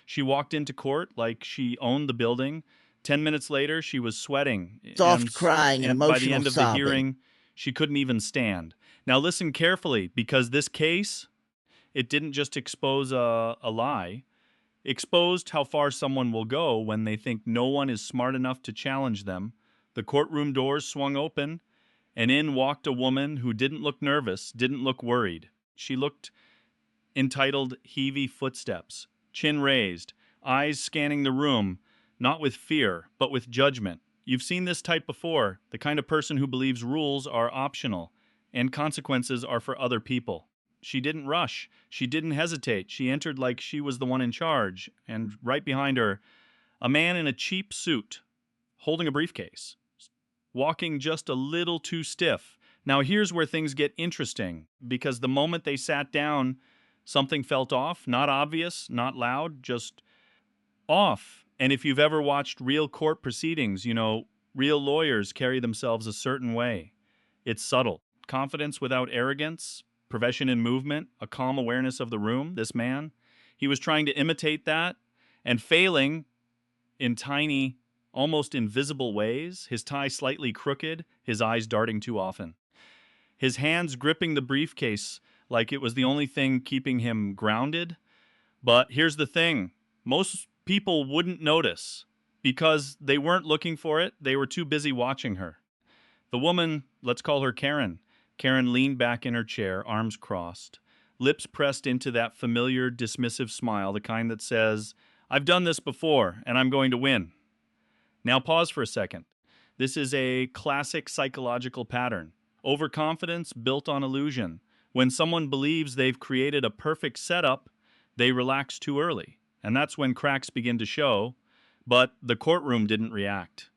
She walked into court like she owned the building. 10 minutes later, she was sweating, Soft crying and by the emotional end of the sobbing. hearing, she couldn't even stand. Now, listen carefully, because this case, it didn't just expose a lie, exposed how far someone will go when they think no one is smart enough to challenge them. The courtroom doors swung open, and in walked a woman who didn't look nervous, didn't look worried. She looked entitled Heavy Footsteps, chin raised, eyes scanning the room, not with fear, but with judgment. You've seen this type before, the kind of person who believes rules are optional and consequences are for other people. She didn't rush. She didn't hesitate. She entered like she was the one in charge, and right behind her, a man in a cheap suit, holding a briefcase, walking just a little too stiff. Now, here's where things get interesting, because the moment they sat down, something felt off, not obvious, not loud, just off. And if you've ever watched real court proceedings, real lawyers carry themselves a certain way. It's subtle. Confidence without arrogance, profession in movement, a calm awareness of the room. This man, he was trying to imitate that and failing in tiny, almost invisible ways, his tie slightly crooked, his eyes darting too often. His hands gripping the briefcase like it was the only thing keeping him grounded. But here's the thing, most people wouldn't notice because they weren't looking for it. They were too busy watching her. The woman, let's call her Karen. Karen leaned back in her chair, arms crossed, lips pressed into that familiar, dismissive smile, the kind that says, I've done this before, and I'm going to win. Now pause for a second. This is a classic psychological pattern. Overconfidence built on illusion. When someone believes they've created a perfect setup, they relax too early. And that's when cracks begin to show. But the courtroom didn't react.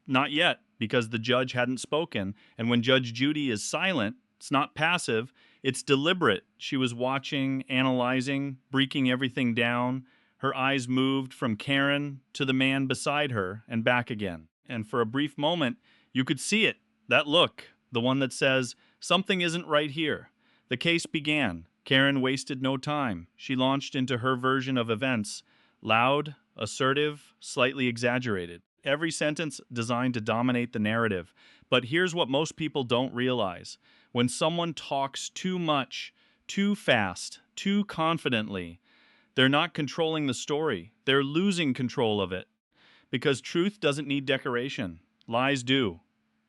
Not yet, because the judge hadn't spoken. And when Judge Judy is silent, it's not passive, it's deliberate. She was watching, analyzing, breaking everything down. Her eyes moved from Karen to the man beside her and back again. And for a brief moment, you could see it, that look, the one that says, something isn't right here. The case began. Karen wasted no time. She launched into her version of events, loud, assertive, slightly exaggerated. Every sentence designed to dominate the narrative. But here's what most people don't realize. When someone talks too much, too fast, too confidently, they're not controlling the story. They're losing control of it. Because truth doesn't need decoration. Lies do.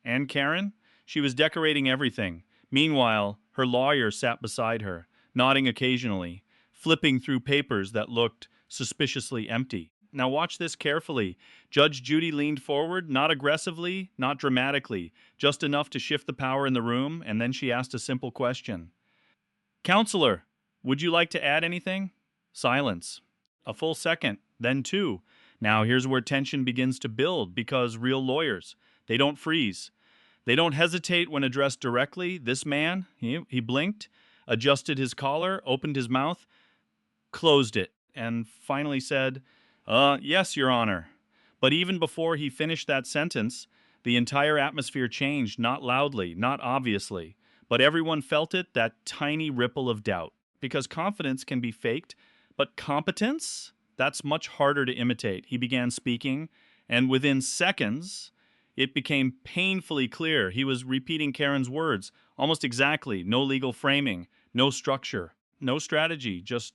And Karen? She was decorating everything. Meanwhile, her lawyer sat beside her, nodding occasionally, flipping through papers that looked suspiciously empty. Now watch this carefully. Judge Judy leaned forward, not aggressively, not dramatically, just enough to shift the power in the room, and then she asked a simple question. Counselor, would you like to add anything? Silence. A full second, then two. Now here's where tension begins to build, because real lawyers, they don't freeze. They don't hesitate when addressed directly. This man, he blinked, adjusted his collar, opened his mouth, closed it, and finally said, yes, Your Honor. But even before he finished that sentence, the entire atmosphere changed, not loudly, not obviously, but everyone felt it, that tiny ripple of doubt. Because confidence can be faked, but competence, that's much harder to imitate. He began speaking, and within seconds, it became painfully clear. He was repeating Karen's words, almost exactly. No legal framing, no structure, no strategy, just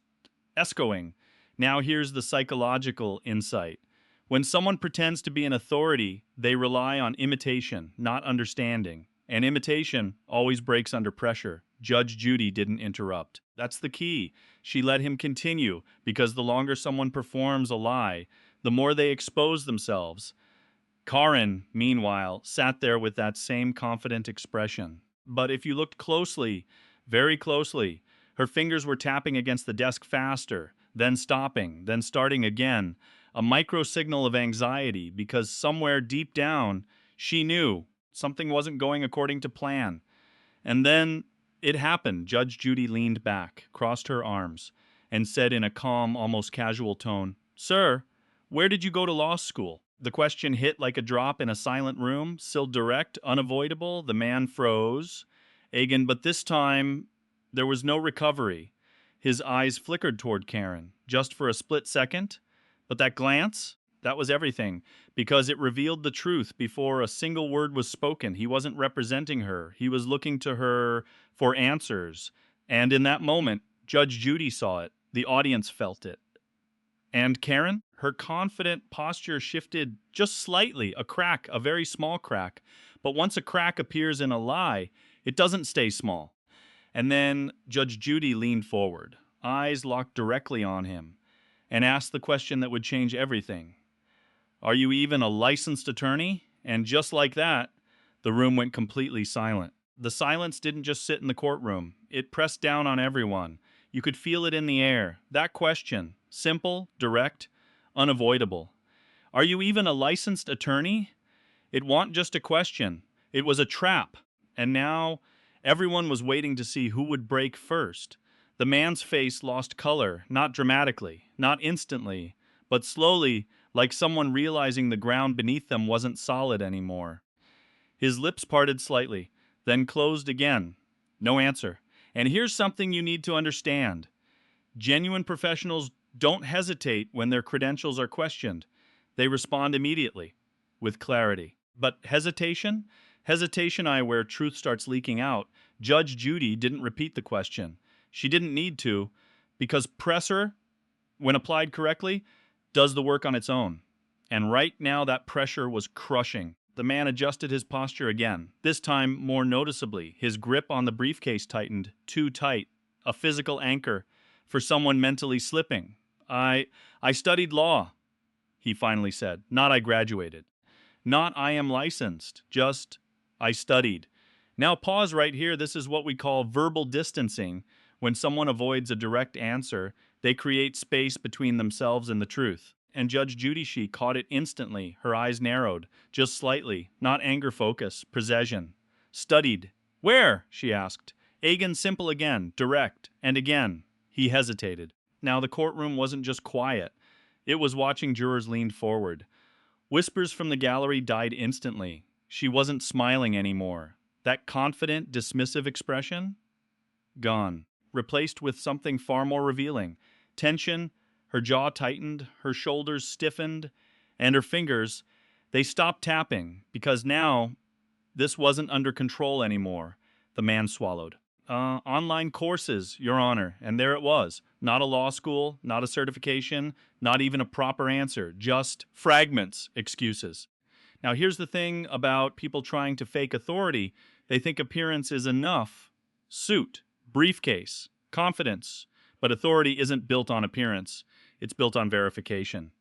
echoing. Now here's the psychological insight. When someone pretends to be an authority, they rely on imitation, not understanding. And imitation always breaks under pressure. Judge Judy didn't interrupt. That's the key. She let him continue, because the longer someone performs a lie, the more they expose themselves. Karen, meanwhile, sat there with that same confident expression. But if you looked closely, very closely, her fingers were tapping against the desk faster, then stopping, then starting again, a micro signal of anxiety, because somewhere deep down, she knew something wasn't going according to plan. And then it happened. Judge Judy leaned back, crossed her arms, and said in a calm, almost casual tone, Sir, where did you go to law school? The question hit like a drop in a silent room, still direct, unavoidable. The man froze. Agan, but this time, there was no recovery. His eyes flickered toward Karen, just for a split second, But that glance, that was everything, because it revealed the truth before a single word was spoken. He wasn't representing her, he was looking to her for answers. And in that moment, Judge Judy saw it, the audience felt it. And Karen, her confident posture shifted just slightly, a crack, a very small crack. But once a crack appears in a lie, it doesn't stay small. And then Judge Judy leaned forward, eyes locked directly on him, and asked the question that would change everything. Are you even a licensed attorney? And just like that, the room went completely silent. The silence didn't just sit in the courtroom, it pressed down on everyone. You could feel it in the air. That question, simple, direct, unavoidable. Are you even a licensed attorney? It wasn't just a question, it was a trap. And now everyone was waiting to see who would break first. The man's face lost color, not dramatically, not instantly, but slowly, like someone realizing the ground beneath them wasn't solid anymore. His lips parted slightly, then closed again. No answer. And here's something you need to understand. Genuine professionals don't hesitate when their credentials are questioned. They respond immediately, with clarity. But hesitation? Hesitation, where truth starts leaking out. Judge Judy didn't repeat the question. She didn't need to, because pressure, when applied correctly, does the work on its own. And right now, that pressure was crushing. The man adjusted his posture again, this time more noticeably. His grip on the briefcase tightened, too tight, a physical anchor for someone mentally slipping. I studied law, he finally said. Not I graduated. Not I am licensed. Just I studied. Now pause right here. This is what we call verbal distancing. When someone avoids a direct answer, they create space between themselves and the truth. And Judge Judy, she caught it instantly. Her eyes narrowed, just slightly, not anger focus, precision. Studied. Where? She asked. Agan simple again, direct, and again. He hesitated. Now the courtroom wasn't just quiet. It was watching. Jurors leaned forward. Whispers from the gallery died instantly. She wasn't smiling anymore. That confident, dismissive expression? Gone. Replaced with something far more revealing. Tension, her jaw tightened, her shoulders stiffened, and her fingers, they stopped tapping, because now this wasn't under control anymore. The man swallowed. Online courses, Your Honor. And there it was. Not a law school, not a certification, not even a proper answer. Just fragments, excuses. Now, here's the thing about people trying to fake authority. They think appearance is enough. Suit, briefcase, confidence. But authority isn't built on appearance. It's built on verification.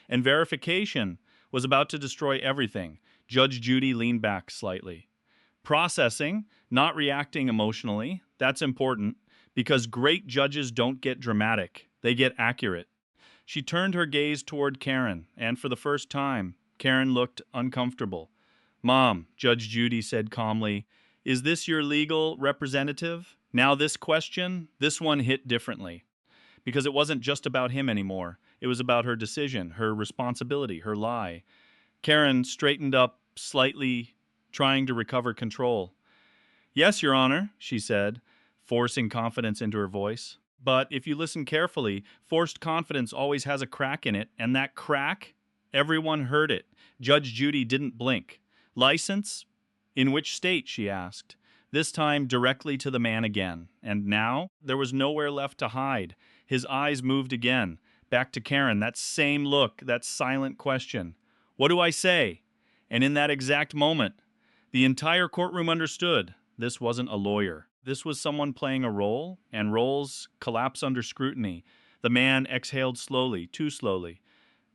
And verification was about to destroy everything. Judge Judy leaned back slightly. Processing, not reacting emotionally, that's important, because great judges don't get dramatic, they get accurate. She turned her gaze toward Karen, and for the first time, Karen looked uncomfortable. Mom, Judge Judy said calmly, is this your legal representative? Now this question, this one hit differently, because it wasn't just about him anymore. It was about her decision, her responsibility, her lie. Karen straightened up slightly, trying to recover control. Yes, Your Honor, she said, forcing confidence into her voice. But if you listen carefully, forced confidence always has a crack in it, and that crack, everyone heard it. Judge Judy didn't blink. License? In which state? She asked. This time directly to the man again. And now there was nowhere left to hide. His eyes moved again, back to Karen, that same look, that silent question. What do I say? And in that exact moment, the entire courtroom understood this wasn't a lawyer. This was someone playing a role, and roles collapse under scrutiny. The man exhaled slowly, too slowly.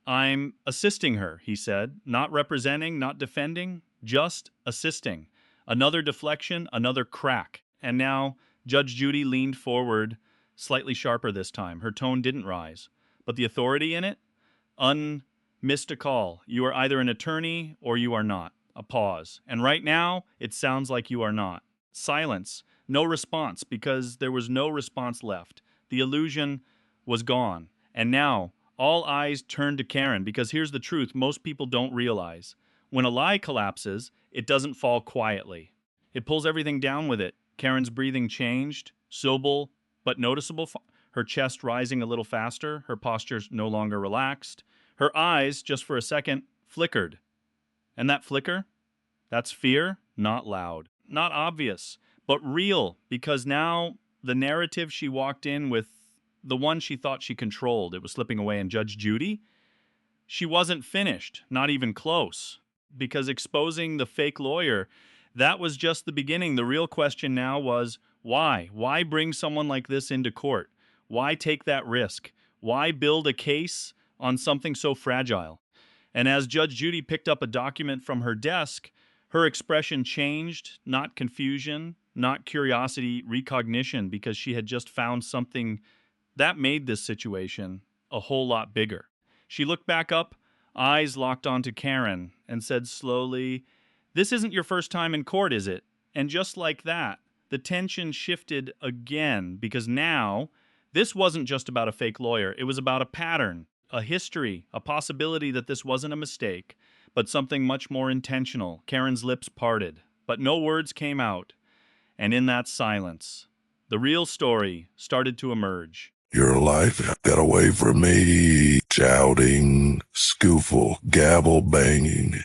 I'm assisting her, he said, not representing, not defending, just assisting. Another deflection, another crack. And now Judge Judy leaned forward, slightly sharper this time. Her tone didn't rise. But the authority in it? Missed a call. You are either an attorney or you are not. A pause. And right now, it sounds like you are not. Silence. No response, because there was no response left. The illusion was gone. And now, all eyes turned to Karen, because here's the truth most people don't realize. When a lie collapses, it doesn't fall quietly. It pulls everything down with it. Karen's breathing changed, but noticeable. Her chest rising a little faster, her posture no longer relaxed. Her eyes, just for a second, flickered. And that flicker? That's fear, not loud, not obvious, but real, because now the narrative she walked in with, the one she thought she controlled, it was slipping away, and Judge Judy, she wasn't finished, not even close, because exposing the fake lawyer, that was just the beginning. The real question now was why? Why bring someone like this into court? Why take that risk? Why build a case on something so fragile? And as Judge Judy picked up a document from her desk, her expression changed, not confusion, not curiosity, recognition, because she had just found something that made this situation a whole lot bigger. She looked back up, eyes locked onto Karen, and said slowly, "This isn't your first time in court, is it?" And just like that, the tension shifted again, because now this wasn't just about a fake lawyer. It was about a pattern, a history, a possibility that this wasn't a mistake, but something much more intentional. Karen's lips parted, but no words came out. And in that silence, the real story started to emerge. Your life got away from me, shouting, scoofle, gavel banging.